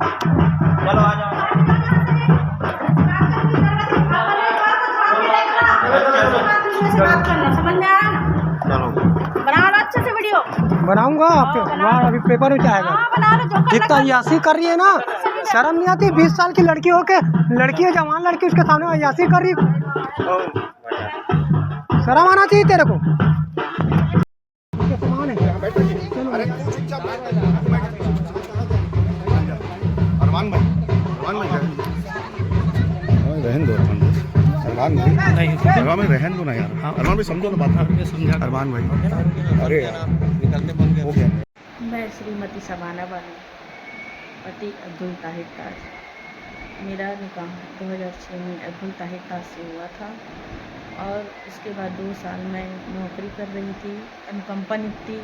चलो आ जाओ। समझ में आया ना? चलो बना लो अच्छे से वीडियो। बनाऊंगा वहाँ अभी पेपर में आएगा। हाँ बना लो, जो करना कितना यासी कर रही है ना, शर्म नहीं आती? 20 साल की लड़की हो के, लड़की है जवान लड़की, उसके सामने यासी कर रही, शर्म आना चाहिए तेरे को। अरमान भाई रहन दो, अरमान भाई रहन दो ना यार। अरमान भाई समझो ना बात। अरमान भाई अरे यार निकलते बन हो गया। मैं श्रीमती शबाना बानो, पति अब्दुल ताहिर ताज। मेरा निकाह 2006 में अब्दुल ताहिर ताज से हुआ था और उसके बाद 2 साल मैं नौकरी कर रही थी। अनुकंपा नियुक्ति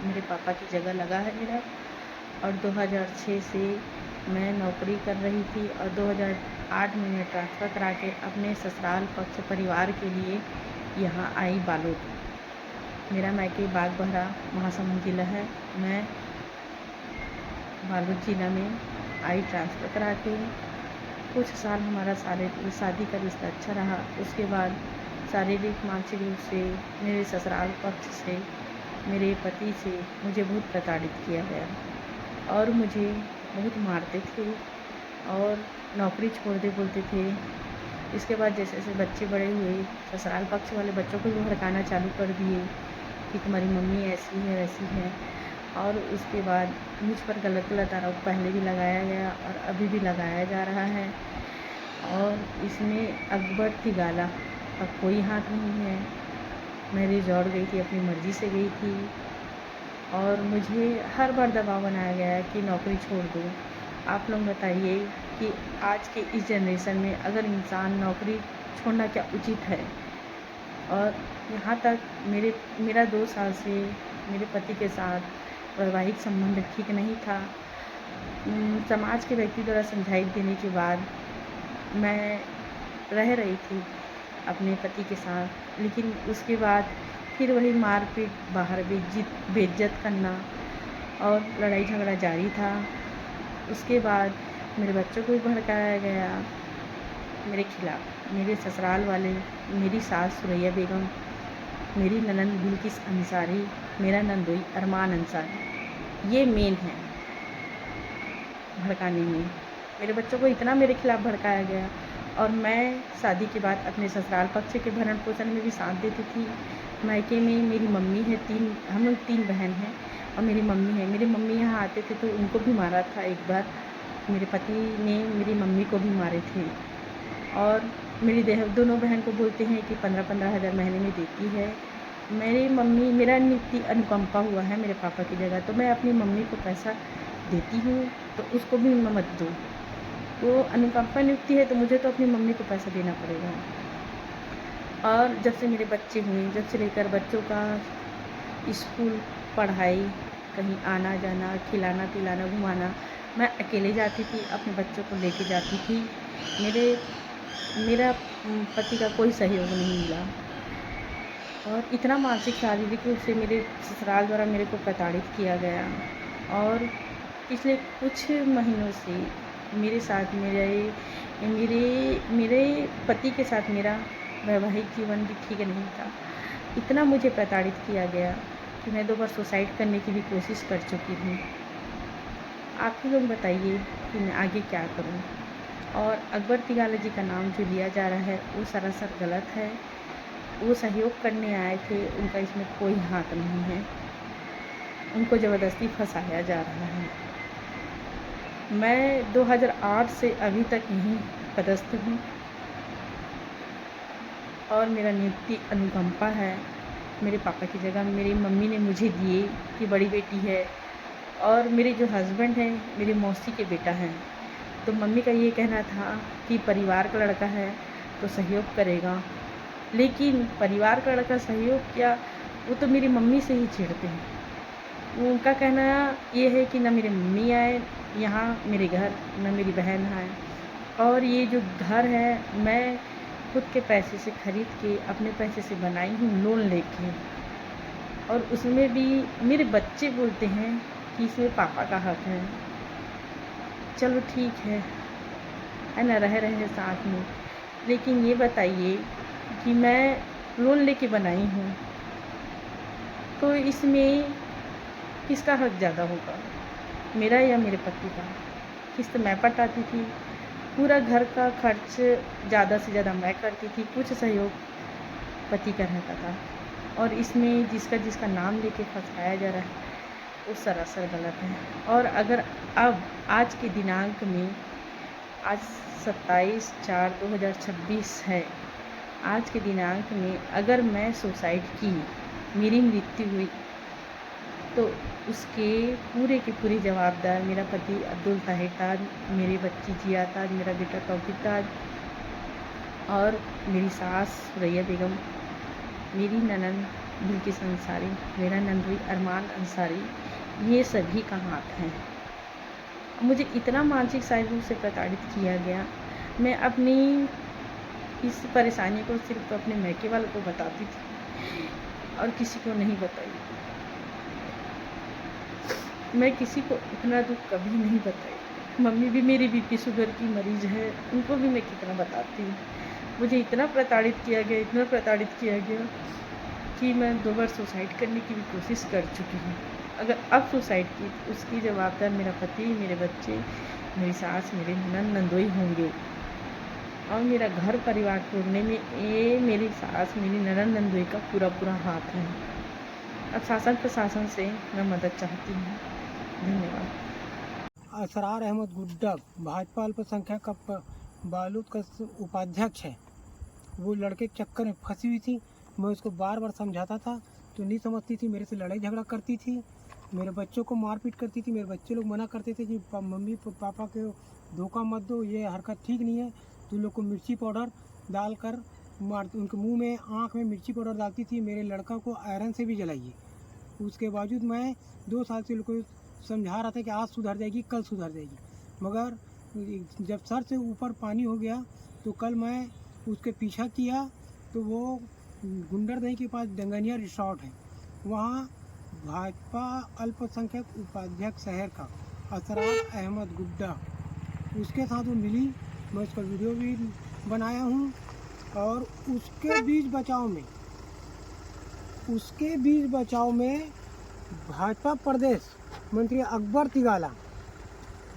मेरे पापा की जगह लगा है मेरा, और 2006 से मैं नौकरी कर रही थी और 2008 में मैं ट्रांसफ़र करा के अपने ससुराल पक्ष परिवार के लिए यहाँ आई बालोद। मेरा मायके बागबहरा महासमुंद जिला है। मैं बालोद जिला में आई ट्रांसफ़र करा के। कुछ साल हमारा शादी का रिश्ता अच्छा रहा। उसके बाद शारीरिक मानसिक रूप से मेरे ससुराल पक्ष से, मेरे पति से मुझे बहुत प्रताड़ित किया गया और मुझे बहुत मारते थे और नौकरी छोड़ दे बोलते थे। इसके बाद जैसे जैसे बच्चे बड़े हुए, ससुराल पक्ष वाले बच्चों को भी भड़काना चालू कर दिए कि तुम्हारी मम्मी ऐसी है वैसी है। और उसके बाद मुझ पर गलत गलत आरोप पहले भी लगाया गया और अभी भी लगाया जा रहा है। और इसमें अकबर तिगाला का कोई हाथ नहीं है। मैं रिजॉर्ट गई थी, अपनी मर्ज़ी से गई थी और मुझे हर बार दबाव बनाया गया कि नौकरी छोड़ दो। आप लोग बताइए कि आज के इस जनरेशन में अगर इंसान नौकरी छोड़ना क्या उचित है? और यहाँ तक मेरा 2 साल से मेरे पति के साथ वैवाहिक संबंध ठीक नहीं था। समाज के व्यक्ति द्वारा समझाइश देने के बाद मैं रह रही थी अपने पति के साथ, लेकिन उसके बाद फिर वही मारपीट, बाहर बेइज्जत करना और लड़ाई झगड़ा जारी था। उसके बाद मेरे बच्चों को भी भड़काया गया मेरे खिलाफ़। मेरे ससुराल वाले, मेरी सास सुरैया बेगम, मेरी ननंद बिल्किस अंसारी, मेरा नंदोई अरमान अंसारी, ये मेन है भड़काने में। मेरे बच्चों को इतना मेरे खिलाफ़ भड़काया गया और मैं शादी के बाद अपने ससुराल पक्ष के भरण पोषण में भी साथ देती थी। मायके में मेरी मम्मी है, हम लोग 3 बहन हैं और मेरी मम्मी है। मेरी मम्मी यहाँ आते थे तो उनको भी मारा था एक बार। मेरे पति ने मेरी मम्मी को भी मारे थे और मेरी दोनों बहन को बोलते हैं कि 15-15 हज़ार महीने में देती है। मेरी मम्मी, मेरा नियुक्ति अनुकंपा हुआ है मेरे पापा की जगह, तो मैं अपनी मम्मी को पैसा देती हूँ तो उसको भी मैं मत दूँ। तो अनुकंपा नियुक्ति है तो मुझे तो अपनी मम्मी को पैसा देना पड़ेगा। और जब से मेरे बच्चे हुए, जब से लेकर बच्चों का स्कूल, पढ़ाई, कहीं आना जाना, खिलाना पिलाना, घुमाना, मैं अकेले जाती थी, अपने बच्चों को लेके जाती थी। मेरा पति का कोई सहयोग नहीं मिला और इतना मानसिक शारीरिक रूप से मेरे ससुराल द्वारा मेरे को प्रताड़ित किया गया। और पिछले कुछ महीनों से मेरे साथ मेरे पति के साथ मेरा वैवाहिक जीवन भी ठीक नहीं था। इतना मुझे प्रताड़ित किया गया कि मैं 2 बार सुसाइड करने की भी कोशिश कर चुकी हूँ। आप ही लोग बताइए कि मैं आगे क्या करूँ? और अकबर तिगाला जी का नाम जो लिया जा रहा है वो सरासर गलत है। वो सहयोग करने आए थे, उनका इसमें कोई हाथ नहीं है। उनको ज़बरदस्ती फंसाया जा रहा है। मैं 2008 से अभी तक यहीं पदस्थ हूँ और मेरा नियुक्ति अनुकंपा है। मेरे पापा की जगह मेरी मम्मी ने मुझे दिए कि बड़ी बेटी है और मेरे जो हस्बैंड हैं मेरी मौसी के बेटा हैं। तो मम्मी का ये कहना था कि परिवार का लड़का है तो सहयोग करेगा, लेकिन परिवार का लड़का सहयोग क्या, वो तो मेरी मम्मी से ही छेड़ते हैं। उनका कहना ये है कि ना मेरी मम्मी आए यहाँ मेरे घर, ना मेरी बहन आए, और ये जो घर है मैं खुद के पैसे से ख़रीद के अपने पैसे से बनाई हूँ लोन लेके। और उसमें भी मेरे बच्चे बोलते हैं कि इसमें पापा का हक है। चलो ठीक है ना, रह रहे साथ में। लेकिन ये बताइए कि मैं लोन लेके बनाई हूँ, तो इसमें किसका हक ज़्यादा होगा, मेरा या मेरे पति का? किस्त मैं पटाती थी, पूरा घर का खर्च ज़्यादा से ज़्यादा मैं करती थी, कुछ सहयोग पति का रहता था। और इसमें जिसका जिसका नाम लेके फंसाया जा रहा है वो सरासर गलत है। और अगर अब आज के दिनांक में, आज 27/4/2026 है, आज के दिनांक में अगर मैं सुसाइड की, मेरी मृत्यु हुई, तो उसके पूरे के पूरे जवाबदार मेरा पति अब्दुल ताहिर ताज, मेरी बच्ची जिया ताज, मेरा बेटा तौफीक ताज और मेरी सास सुरैया बेगम, मेरी ननंद बिल्किस अंसारी, मेरा नंदोई अरमान अंसारी, ये सभी का हाथ हैं। मुझे इतना मानसिक शारीरिक रूप से प्रताड़ित किया गया। मैं अपनी इस परेशानी को सिर्फ अपने मैके वालों को बताती थी और किसी को नहीं बताई। मैं किसी को इतना दुख कभी नहीं बताई। मम्मी भी मेरी बीपी शुगर की मरीज है, उनको भी मैं कितना बताती हूँ। मुझे इतना प्रताड़ित किया गया, इतना प्रताड़ित किया गया कि मैं 2 बार सुसाइड करने की भी कोशिश कर चुकी हूँ। अगर अब सुसाइड की तो उसकी जवाबदार मेरा पति, मेरे बच्चे, मेरी सास, मेरे ननद नंदोई होंगे। और मेरा घर परिवार तोड़ने में ये मेरी सास, मेरी ननद नंदोई का पूरा हाथ है। अब शासन प्रशासन से मैं मदद चाहती हूँ। धन्यवाद। असरार अहमद गुड्डा भाजपा अल्पसंख्यक बालूद का उपाध्यक्ष है। वो लड़के के चक्कर में फंसी हुई थी। मैं उसको बार बार समझाता था तो नहीं समझती थी, मेरे से लड़ाई झगड़ा करती थी, मेरे बच्चों को मारपीट करती थी। मेरे बच्चे लोग मना करते थे कि मम्मी पापा के धोखा मत दो, ये हरकत ठीक नहीं है। तुम लोग को मिर्ची पाउडर डालकर मार, उनके मुंह में आँख में मिर्ची पाउडर डालती थी। मेरे लड़का को आयरन से भी जलाइए। उसके बावजूद मैं 2 साल से लोग को समझा रहा था कि आज सुधर जाएगी, कल सुधर जाएगी। मगर जब सर से ऊपर पानी हो गया तो कल मैं उसके पीछा किया तो वो गुंडरदही के पास डंगनिया रिसोर्ट है, वहाँ भाजपा अल्पसंख्यक उपाध्यक्ष शहर का असरार अहमद गुड्डा, उसके साथ वो मिली। मैं उसका वीडियो भी बनाया हूँ। और उसके बीच बचाव में भाजपा प्रदेश मंत्री अकबर तिगाला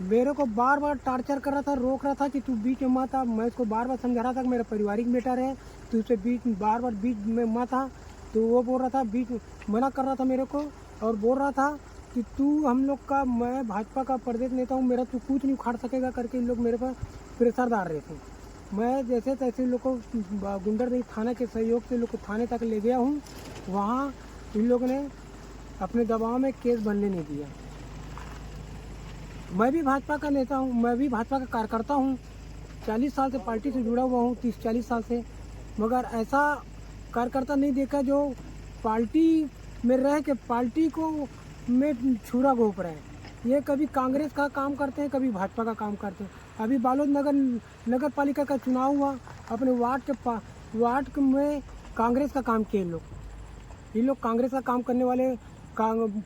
मेरे को बार बार टॉर्चर कर रहा था, रोक रहा था कि तू बीच में मत आ। मैं उसको बार बार समझा रहा था कि मेरा पारिवारिक मैटर है, तू उसे बार बार बीच में मत आ। तो वो बोल रहा था, बीच मना कर रहा था मेरे को और बोल रहा था कि तू हम लोग का, मैं भाजपा का प्रदेश नेता हूँ, मेरा तू कुछ नहीं उखाड़ सकेगा करके इन लोग मेरे पर प्रेशर डाल रहे थे। मैं जैसे तैसे लोग को गुंडरदही थाना के सहयोग से लोग को थाने तक ले गया हूँ। वहाँ इन लोगों ने अपने दबाव में केस बनने नहीं दिया। मैं भी भाजपा का नेता हूँ, मैं भी भाजपा का कार्यकर्ता हूँ। 40 साल से पार्टी से जुड़ा हुआ हूँ, 30-40 साल से। मगर ऐसा कार्यकर्ता नहीं देखा जो पार्टी में रह के पार्टी को में छुरा घोंप रहे हैं। ये कभी कांग्रेस का काम करते हैं, कभी भाजपा का काम करते हैं। अभी बालोद नगर पालिका का चुनाव हुआ, अपने वार्ड में कांग्रेस का काम किए लोग। ये लोग कांग्रेस का काम करने वाले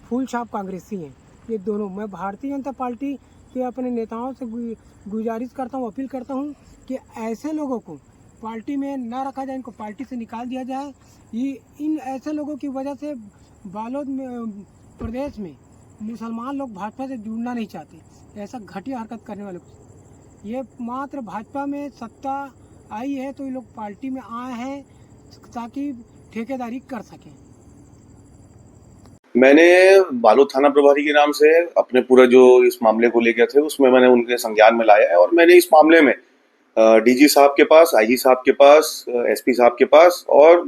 फूल छाप कांग्रेसी हैं ये दोनों। मैं भारतीय जनता पार्टी के अपने नेताओं से गुजारिश करता हूँ, अपील करता हूँ कि ऐसे लोगों को पार्टी में ना रखा जाए, इनको पार्टी से निकाल दिया जाए। ये इन ऐसे लोगों की वजह से बालोद में प्रदेश में मुसलमान लोग भाजपा से जुड़ना नहीं चाहते। ऐसा घटिया हरकत करने वाले को ये मात्र भाजपा में सत्ता आई है तो ये लोग पार्टी में आए हैं ताकि ठेकेदारी कर सकें। मैंने बालोद थाना प्रभारी के नाम से अपने पूरा जो इस मामले को लेकर थे उसमें मैंने उनके संज्ञान में लाया है और मैंने इस मामले में डीजी साहब के पास, आईजी साहब के पास, एसपी साहब के पास और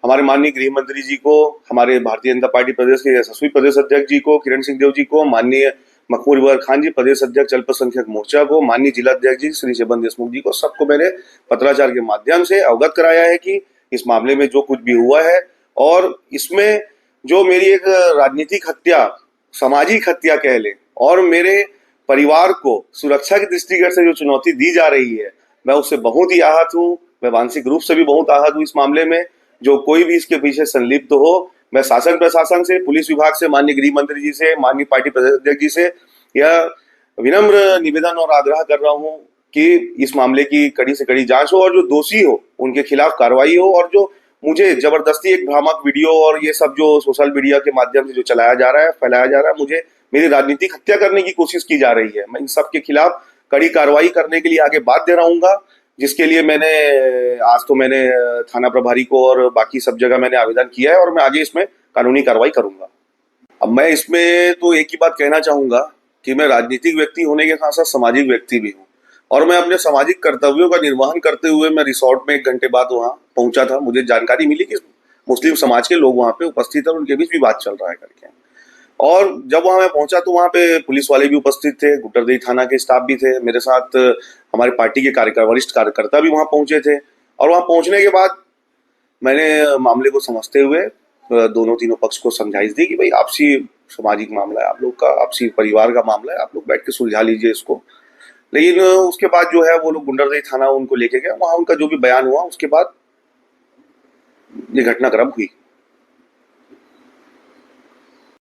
हमारे माननीय गृह मंत्री जी को, हमारे भारतीय जनता पार्टी प्रदेश के यशस्वी प्रदेश अध्यक्ष जी को, किरण सिंह देव जी को, माननीय मखमूर इकबाल खान जी प्रदेश अध्यक्ष अल्पसंख्यक मोर्चा को, माननीय जिला अध्यक्ष जी श्री शेबन देशमुख जी को, सबको मैंने पत्राचार के माध्यम से अवगत कराया है कि इस मामले में जो कुछ भी हुआ है और इसमें जो मेरी एक राजनीतिक हत्या, सामाजिक हत्या कह ले, और मेरे परिवार को सुरक्षा की दृष्टिगत से जो चुनौती दी जा रही है, मैं उससे बहुत ही आहत हूँ। मैं मानसिक रूप से भी बहुत आहत हूँ इस मामले में। जो कोई भी इसके पीछे संलिप्त हो, मैं शासन प्रशासन से, पुलिस विभाग से, माननीय गृह मंत्री जी से, माननीय पार्टी प्रदेश अध्यक्ष जी से यह विनम्र निवेदन और आग्रह कर रहा हूं कि इस मामले की कड़ी से कड़ी जांच हो और जो दोषी हो उनके खिलाफ कार्रवाई हो, और जो मुझे जबरदस्ती एक भ्रामक वीडियो और ये सब जो सोशल मीडिया के माध्यम से जो चलाया जा रहा है, फैलाया जा रहा है, मुझे मेरी राजनीतिक हत्या करने की कोशिश की जा रही है, मैं इन सब के खिलाफ कड़ी कार्रवाई करने के लिए आगे बाध्य रहूंगा। जिसके लिए मैंने थाना प्रभारी को और बाकी सब जगह मैंने आवेदन किया है, और मैं आगे इसमें कानूनी कार्रवाई करूंगा। अब मैं इसमें तो एक ही बात कहना चाहूंगा कि मैं राजनीतिक व्यक्ति होने के साथ साथ सामाजिक व्यक्ति भी हूँ, और मैं अपने सामाजिक कर्तव्यों का निर्वहन करते हुए मैं रिसोर्ट में 1 घंटे बाद वहां पहुंचा था। मुझे जानकारी मिली कि मुस्लिम समाज के लोग वहां पे उपस्थित हैं और उनके बीच विवाद चल रहा है करके, और जब वहां मैं पहुंचा तो वहां पे पुलिस वाले भी उपस्थित थे, गुड्डरदेही थाना के स्टाफ भी थे, मेरे साथ हमारे पार्टी के वरिष्ठ कार्यकर्ता भी वहां पहुंचे थे। और वहां पहुंचने के बाद मैंने मामले को समझते हुए दोनों तीनों पक्ष को समझाइश दी कि भाई आपसी सामाजिक मामला है, आप लोग का आपसी परिवार का मामला है, आप लोग बैठ के सुलझा लीजिए इसको। लेकिन उसके बाद जो है वो लोग गुंडरदेही थाना उनको लेके गए, वहां उनका जो भी बयान हुआ उसके बाद ये घटनाक्रम हुई।